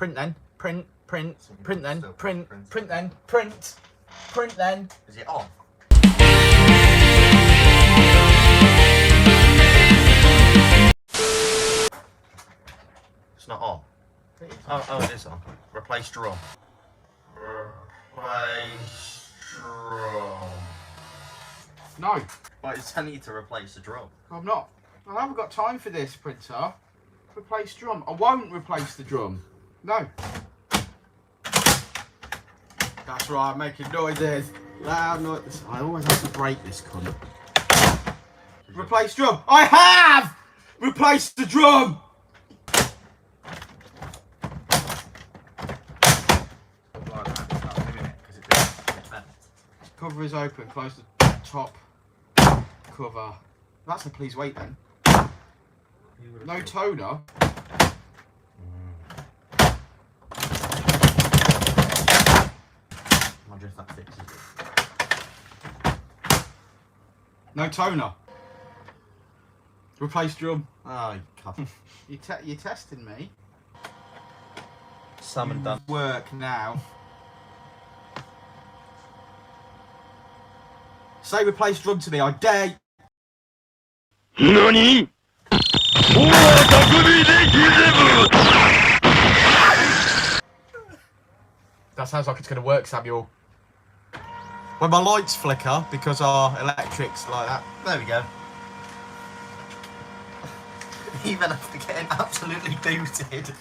Print then. Print then. Print then. Print then. Is it on? It's not on. Oh, it is on. Replace drum. Replace drum. No. Why is telling you to replace the drum? I'm not. I haven't got time for this, printer. Replace drum. I won't replace the drum. No. That's right, making noises. Loud noises. I always have to break this cunt. Replace drum. I have replaced the drum. Cover is open. Close the top cover. That's a please wait then. No toner. I wonder if that fixes it. No toner. Replace drum. Oh, you cunt. You're testing me. Salmon done. Work now. Say replace drum to me, I dare. NANI?! That sounds like it's going to work, Samuel. When my lights flicker, because our electric's like that. There we go. Even after getting absolutely booted.